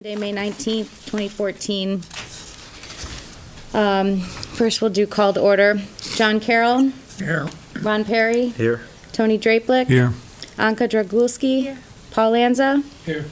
Monday, May 19th, 2014. First, we'll do call to order. John Carroll. Here. Ron Perry. Here. Tony Draplick. Here. Anka Dragulski. Here. Paul Lanza. Here.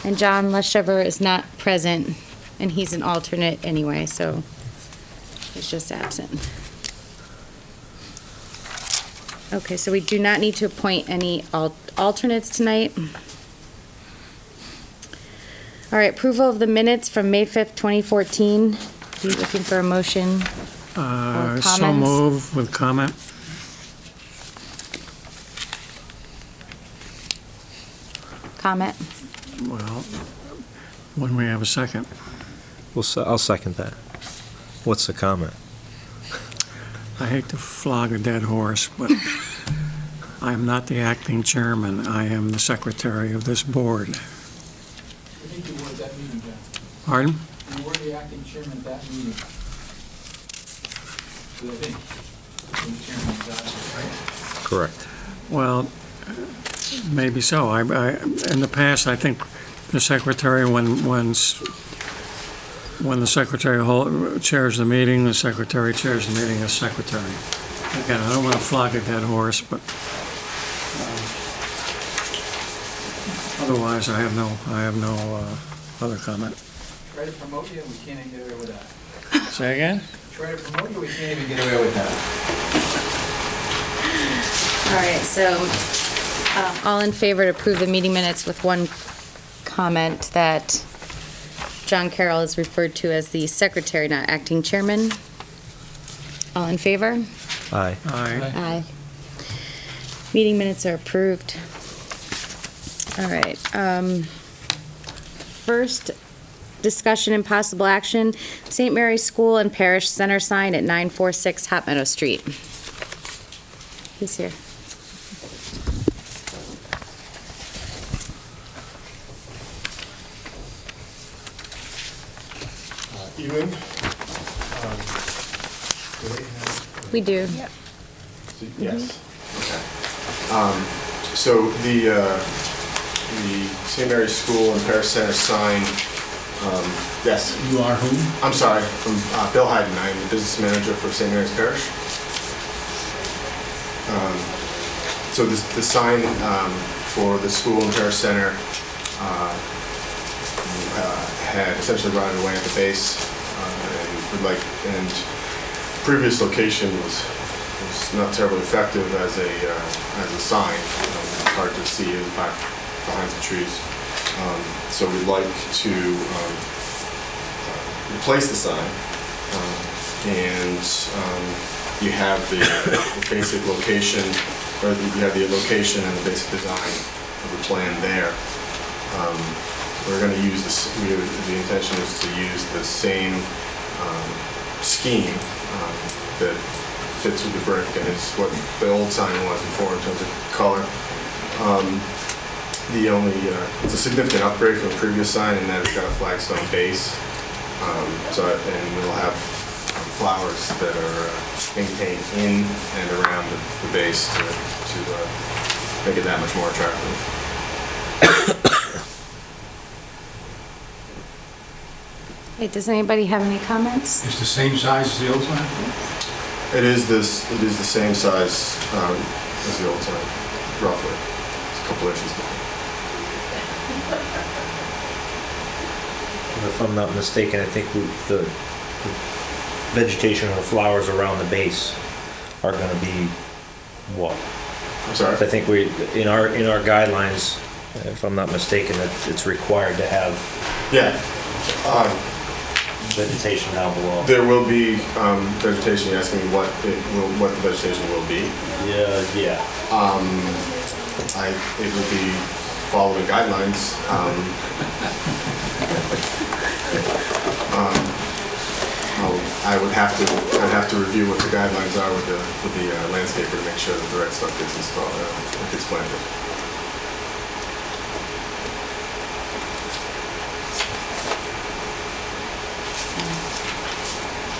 And John Leshever is not present, and he's an alternate anyway, so he's just absent. Okay, so we do not need to appoint any alternates tonight. All right, approval of the minutes from May 5th, 2014. Are you looking for a motion or comments? So move with comment. Comment? Well, when we have a second. I'll second that. What's the comment? I hate to flog a dead horse, but I am not the acting chairman. I am the secretary of this board. I think you were at that meeting, John. Pardon? You were the acting chairman at that meeting. So I think the chairman was absent, right? Correct. Well, maybe so. In the past, I think the secretary, when the secretary chairs the meeting, the secretary chairs the meeting as secretary. Again, I don't want to flog a dead horse, but otherwise, I have no other comment. Try to promote you, and we can't even get away with that. Say again? Try to promote you, we can't even get away with that. All right, so all in favor to approve the meeting minutes with one comment that John Carroll is referred to as the secretary, not acting chairman. All in favor? Aye. Aye. Aye. Meeting minutes are approved. All right. First, discussion and possible action, St. Mary's School and Parish Center sign at 946 Hot Meadow Street. Who's here? Evening. We do. Yes. Okay. So the St. Mary's School and Parish Center sign. Yes. You are who? I'm sorry. I'm Bill Hayden. I'm the business manager for St. Mary's Parish. So the sign for the school and parish center had essentially rotted away at the base, and previous location was not terribly effective as a sign. It's hard to see in the back behind the trees. So we'd like to replace the sign, and you have the basic location, or you have the location and the basic design of the plan there. We're going to use this. The intention is to use the same scheme that fits with the brick, and it's what the old sign was before in terms of color. It's a significant upgrade from the previous sign in that it's got a flagstone base. And we'll have flowers that are maintained in and around the base to make it that much more attractive. Hey, does anybody have any comments? It's the same size as the old sign? It is the same size as the old sign, roughly. It's a couple inches different. If I'm not mistaken, I think the vegetation or the flowers around the base are going to be what? I'm sorry? I think in our guidelines, if I'm not mistaken, that it's required to have Yeah. vegetation down below. There will be vegetation. You're asking me what the vegetation will be? Yeah. It will be following guidelines. I'd have to review what the guidelines are with the landscaper to make sure that the right stuff gets installed, gets planted.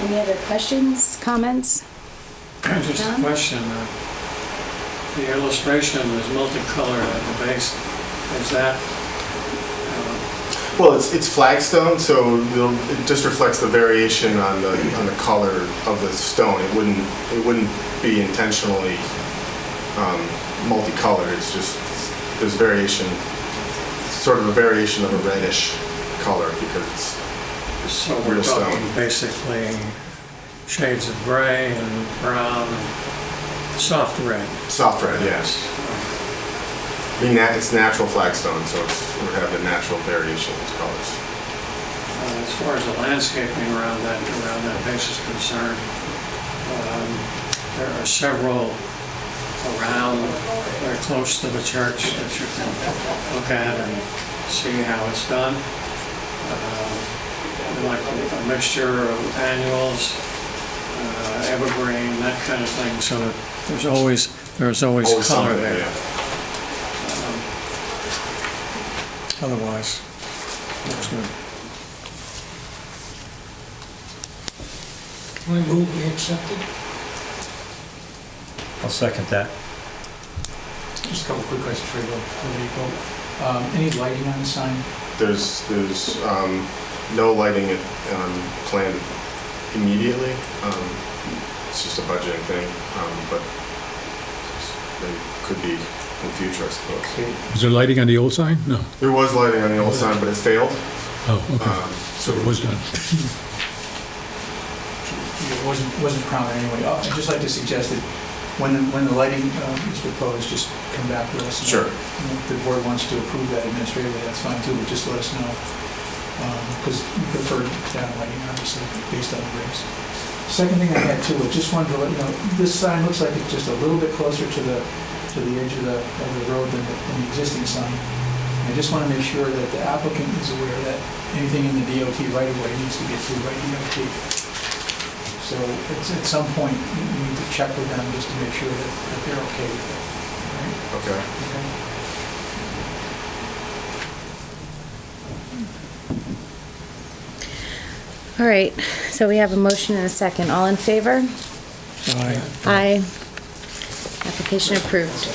Any other questions, comments? Just a question. The illustration is multicolored at the base. Is that Well, it's flagstone, so it just reflects the variation on the color of the stone. It wouldn't be intentionally multicolored. It's just there's variation, sort of a variation of a reddish color because it's So we're real talking stone. basically shades of gray and brown, soft red. Soft red, yes. I mean, it's natural flagstone, so it would have the natural variation of colors. As far as the landscaping around that base is concerned, there are several around, very close to the church that you can look at and see how it's done. Like a mixture of annuals, evergreen, that kind of thing, so that there's always color something, there. yeah. Otherwise, looks good. I move we accept it. I'll second that. Just a couple quick questions for you, Any lighting on the sign? There's no lighting planned immediately. It's just a budgeting thing, but they could be in the future, I suppose. Is there lighting on the old sign? No. There was lighting on the old sign, but it failed. Oh, okay. So it was done. It wasn't prominent anyway. I'd just like to suggest that when the lighting is proposed, just come back with us. Sure. If the board wants to approve that administratively, that's fine too, but just let us know. Because we prefer down lighting, obviously, based on the regs. Second thing I had too, I just wanted to let you know, this sign looks like it's just a little bit closer to the edge of the road than the existing sign. I just want to make sure that the applicant is aware that anything in the DOT right-of-way needs to get through by DOT. So at some point, you need to check with them just to make sure that they're okay with it. All right? Okay. Okay. All right, so we have a motion and a second. All in favor? Aye. Aye. Application approved.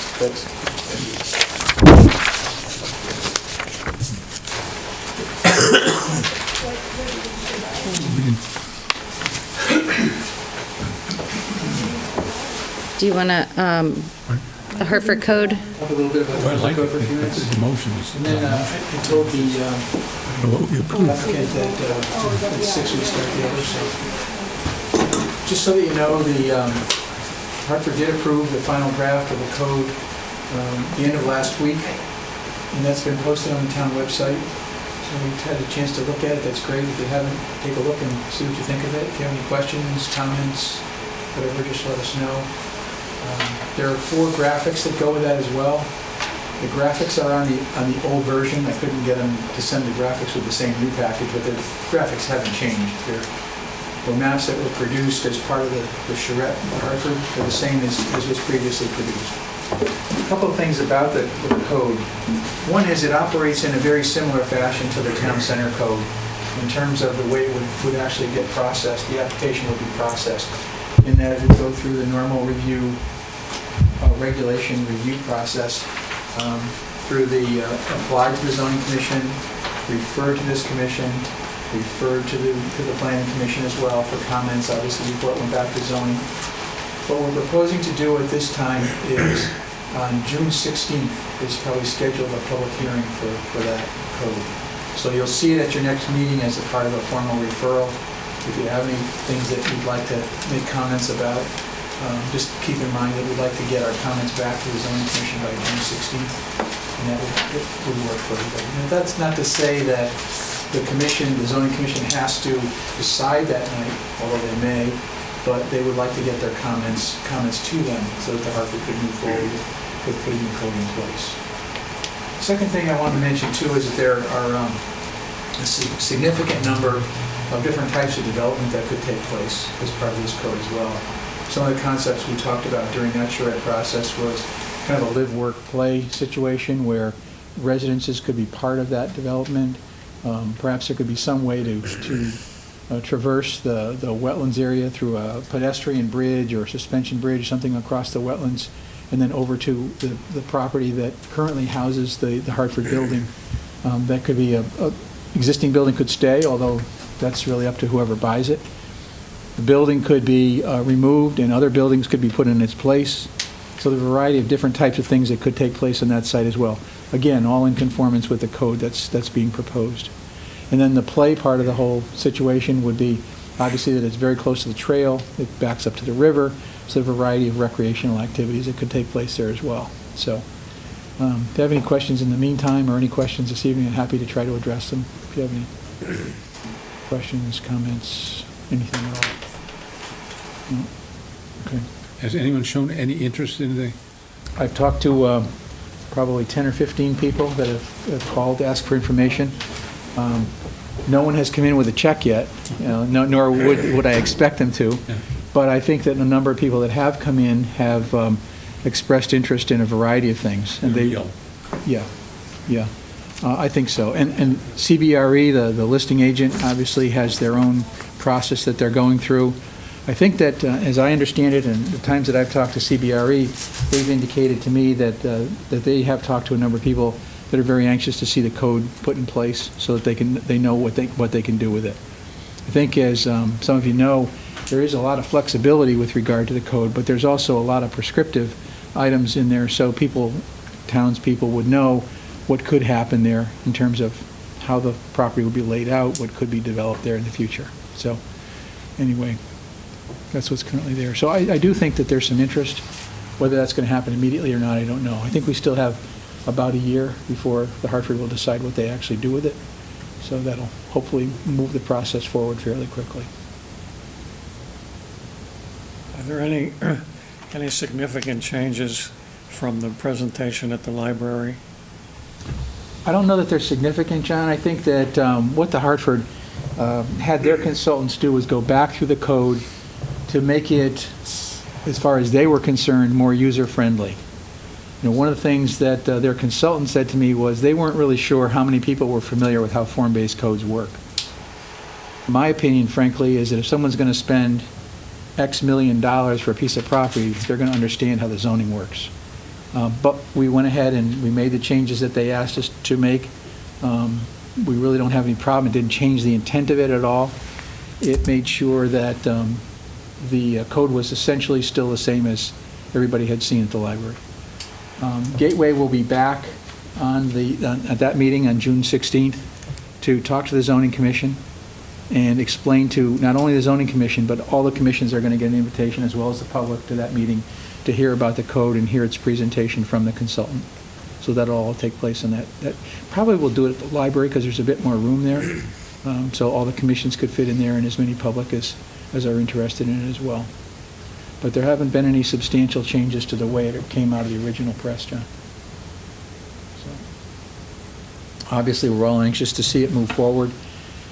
Do you want to, the Hertford Code? Have a little bit of Well, I a like look it. over a few minutes. The motion is. And then I told the I don't know what we approved. applicant that at 6 we start the other, so. Just so that you know, the Hartford did approve the final draft of the code the end of last week, and that's been posted on the town website. So we've had a chance to look at it, that's great. If you haven't, take a look and see what you think of it. If you have any questions, comments, whatever, just let us know. There are 4 graphics that go with that as well. The graphics are on the old version. I couldn't get them to send the graphics with the same new package, but the graphics haven't changed. They're maps that were produced as part of the charrette in Hartford. They're the same as was previously produced. A couple of things about the code. One is it operates in a very similar fashion to the town center code in terms of the way it would actually get processed. The application would be processed in that it would go through the normal review, regulation review process through the apply to the zoning commission, refer to this commission, refer to the planning commission as well for comments, obviously before it went back to zoning. What we're proposing to do at this time is on June 16th is probably scheduled a public hearing for that code. So you'll see it at your next meeting as a part of a formal referral. If you have any things that you'd like to make comments about, just keep in mind that we'd like to get our comments back to the zoning commission by June 16th, and that would work for everybody. Now, that's not to say that the zoning commission has to decide that night, although they may, but they would like to get their comments to them so that the Hartford could move forward with putting the code in place. Second thing I want to mention too is that there are a significant number of different types of development that could take place as part of this code as well. Some of the concepts we talked about during that charrette process was kind of a live, work, play situation where residences could be part of that development. Perhaps there could be some way to traverse the wetlands area through a pedestrian bridge or a suspension bridge, something across the wetlands, and then over to the property that currently houses the Hartford building. That could be a existing building could stay, although that's really up to whoever buys it. The building could be removed and other buildings could be put in its place. So there's a variety of different types of things that could take place on that site as well. Again, all in conformance with the code that's being proposed. And then the play part of the whole situation would be, obviously, that it's very close to the trail, it backs up to the river, so there's a variety of recreational activities that could take place there as well. So, if you have any questions in the meantime, or any questions this evening, I'm happy to try to address them. If you have any questions, comments, anything at all. No? Okay. Has anyone shown any interest in the, I've talked to probably 10 or 15 people that have called to ask for information. No one has come in with a check yet, nor would I expect them to. Yeah. But I think that a number of people that have come in have expressed interest in a variety of things. And they, real? yeah, I think so. And CBRE, the listing agent, obviously has their own process that they're going through. I think that, as I understand it, and the times that I've talked to CBRE, they've indicated to me that they have talked to a number of people that are very anxious to see the code put in place so that they know what they can do with it. I think, as some of you know, there is a lot of flexibility with regard to the code, but there's also a lot of prescriptive items in there, so townspeople would know what could happen there in terms of how the property would be laid out, what could be developed there in the future. So, anyway, that's what's currently there. So I do think that there's some interest. Whether that's going to happen immediately or not, I don't know. I think we still have about a year before the Hartford will decide what they actually do with it. So that'll hopefully move the process forward fairly quickly. Are there any significant changes from the presentation at the library? I don't know that they're significant, John. I think that what the Hartford had their consultants do was go back through the code to make it, as far as they were concerned, more user-friendly. One of the things that their consultant said to me was they weren't really sure how many people were familiar with how form-based codes work. My opinion, frankly, is that if someone's going to spend X million dollars for a piece of property, they're going to understand how the zoning works. But we went ahead and we made the changes that they asked us to make. We really don't have any problem. It didn't change the intent of it at all. It made sure that the code was essentially still the same as everybody had seen at the library. Gateway will be back at that meeting on June 16th to talk to the zoning commission and explain to not only the zoning commission, but all the commissions are going to get an invitation, as well as the public, to that meeting to hear about the code and hear its presentation from the consultant. So that'll all take place in that. Probably we'll do it at the library because there's a bit more room there. So all the commissions could fit in there, and as many public as are interested in it as well. But there haven't been any substantial changes to the way it came out of the original press, John. So, obviously, we're all anxious to see it move forward,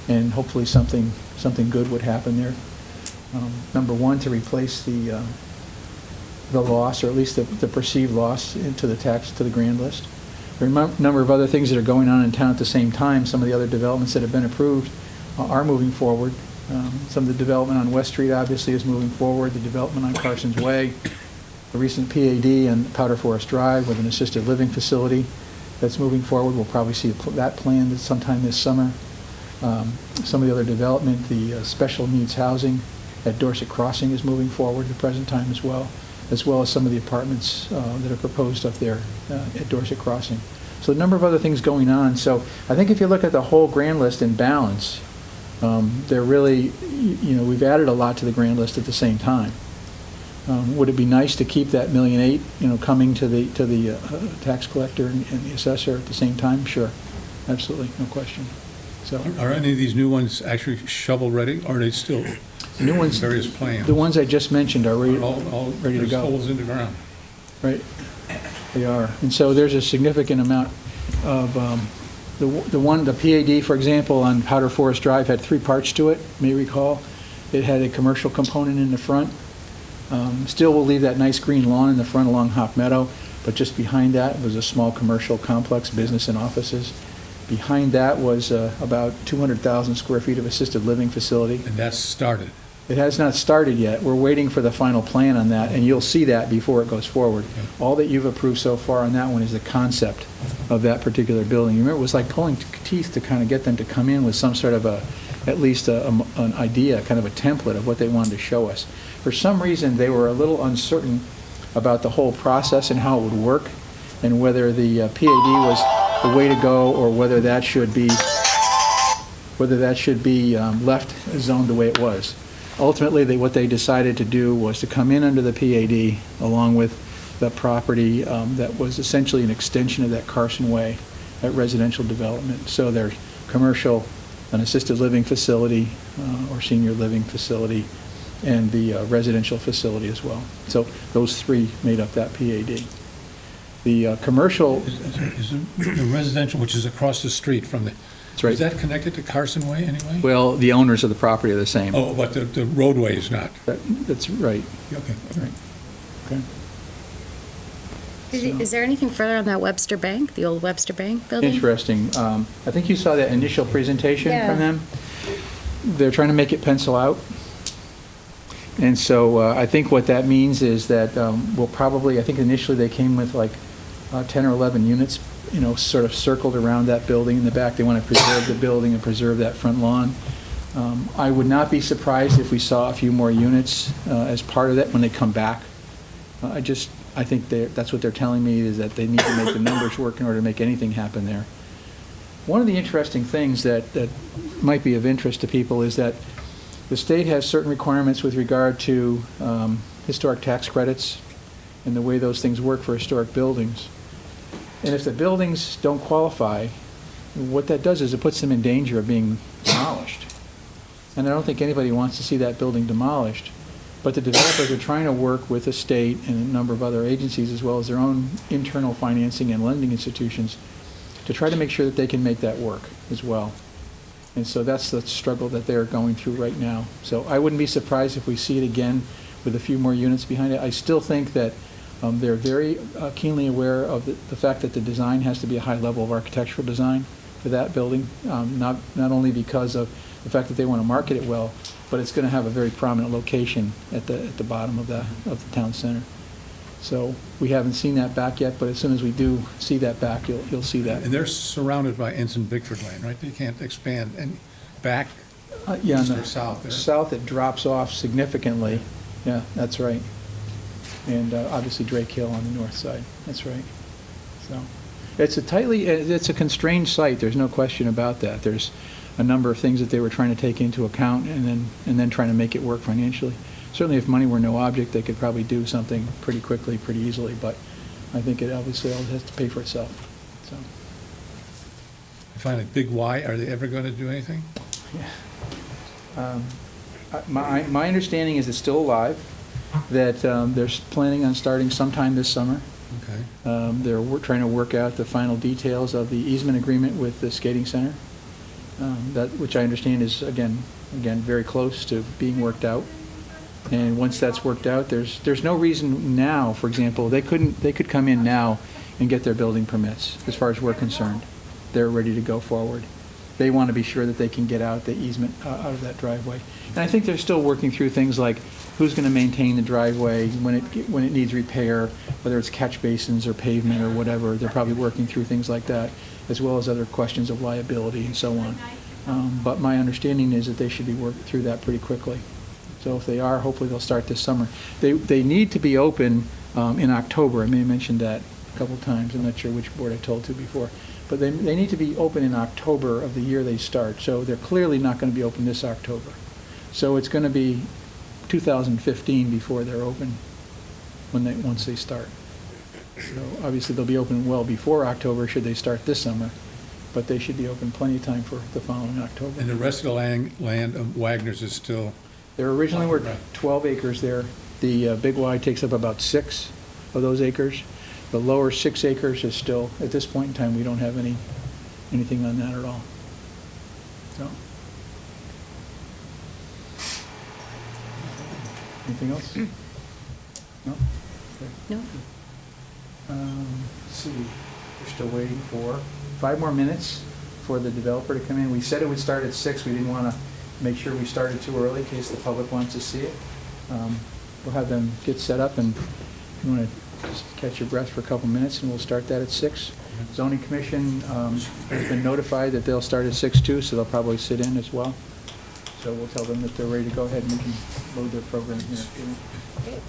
and hopefully something good would happen there. Number one, to replace the loss, or at least the perceived loss, into the grand list. There are a number of other things that are going on in town at the same time. Some of the other developments that have been approved are moving forward. Some of the development on West Street obviously is moving forward. The development on Carson's Way, the recent PAD on Powder Forest Drive with an assisted living facility that's moving forward. We'll probably see that planned sometime this summer. Some of the other development, the special needs housing at Dorset Crossing is moving forward at the present time as well as some of the apartments that are proposed up there at Dorset Crossing. So a number of other things going on. So I think if you look at the whole grand list in balance, they're really, we've added a lot to the grand list at the same time. Would it be nice to keep that $1.8 million, coming to the tax collector and the assessor at the same time? Sure, absolutely, no question. So are any of these new ones actually shovel-ready, or are they still the new ones, various plans? The ones I just mentioned are ready, all ready to there's go. holes in the ground. Right, they are. And so there's a significant amount of, the PAD, for example, on Powder Forest Drive had 3 parts to it, you may recall. It had a commercial component in the front. Still will leave that nice green lawn in the front along Hop Meadow, but just behind that was a small commercial complex, business and offices. Behind that was about 200,000 square feet of assisted living facility. And that's started. It has not started yet. We're waiting for the final plan on that, and you'll see that before it goes forward. All that you've approved so far on that one is the concept of that particular building. You remember, it was like pulling teeth to kind of get them to come in with some sort of at least an idea, kind of a template of what they wanted to show us. For some reason, they were a little uncertain about the whole process and how it would work, and whether the PAD was the way to go, or whether that should be left zoned the way it was. Ultimately, what they decided to do was to come in under the PAD along with the property that was essentially an extension of that Carson Way, that residential development. So their commercial, an assisted living facility or senior living facility, and the residential facility as well. So those three made up that PAD. The commercial... Is the residential, which is across the street from the... That's right. Is that connected to Carson Way anyway? Well, the owners of the property are the same. Oh, but the roadway is not. That's right. Okay. Right. Okay. Is there anything further on that Webster Bank, the old Webster Bank building? Interesting. I think you saw that initial presentation Yeah. from them. They're trying to make it pencil out. And so I think what that means is that we'll probably, I think initially they came with like 10 or 11 units, sort of circled around that building in the back. They want to preserve the building and preserve that front lawn. I would not be surprised if we saw a few more units as part of that when they come back. I think that's what they're telling me, is that they need to make the numbers work in order to make anything happen there. One of the interesting things that might be of interest to people is that the state has certain requirements with regard to historic tax credits and the way those things work for historic buildings. And if the buildings don't qualify, what that does is it puts them in danger of being demolished. And I don't think anybody wants to see that building demolished. But the developers are trying to work with the state and a number of other agencies, as well as their own internal financing and lending institutions, to try to make sure that they can make that work as well. And so that's the struggle that they're going through right now. So I wouldn't be surprised if we see it again with a few more units behind it. I still think that they're very keenly aware of the fact that the design has to be a high level of architectural design for that building, not only because of the fact that they want to market it well, but it's going to have a very prominent location at the bottom of the town center. So we haven't seen that back yet, but as soon as we do see that back, you'll see that. And they're surrounded by Ensign Bickford Lane, right? They can't expand and back Yeah, east on or the south there. south it drops off significantly. Yeah, that's right. And obviously Drake Hill on the north side. That's right. So it's a constrained site. There's no question about that. There's a number of things that they were trying to take into account and then trying to make it work financially. Certainly, if money were no object, they could probably do something pretty quickly, pretty easily. But I think it obviously all has to pay for itself. So. Finally, Big Y, are they ever going to do anything? Yeah. My understanding is it's still alive, that they're planning on starting sometime this summer. Okay. They're trying to work out the final details of the easement agreement with the skating center, which I understand is, again, very close to being worked out. And once that's worked out, there's no reason now, for example, they could come in now and get their building permits, as far as we're concerned. They're ready to go forward. They want to be sure that they can get out the easement out of that driveway. And I think they're still working through things like who's going to maintain the driveway when it needs repair, whether it's catch basins or pavement or whatever. They're probably working through things like that, as well as other questions of liability and so on. But my understanding is that they should be working through that pretty quickly. So if they are, hopefully they'll start this summer. They need to be open in October. I may have mentioned that a couple of times. I'm not sure which board I told to before. But they need to be open in October of the year they start. So they're clearly not going to be open this October. So it's going to be 2015 before they're open once they start. So obviously they'll be open well before October should they start this summer. But they should be open plenty of time for the following October. And the rest of the land of Wagner's is still... There originally were 12 acres there. The Big Y takes up about 6 of those acres. The lower 6 acres is still, at this point in time, we don't have anything on that at all. So. Anything else? No? Okay. No? Let's see, we're still waiting for 5 more minutes for the developer to come in. We said it would start at 6. We didn't want to make sure we started too early in case the public wants to see it. We'll have them get set up, and if you want to just catch your breath for a couple minutes, and we'll start that at 6. Zoning Commission has been notified that they'll start at 6 too, so they'll probably sit in as well. So we'll tell them that they're ready to go ahead and we can load their program here.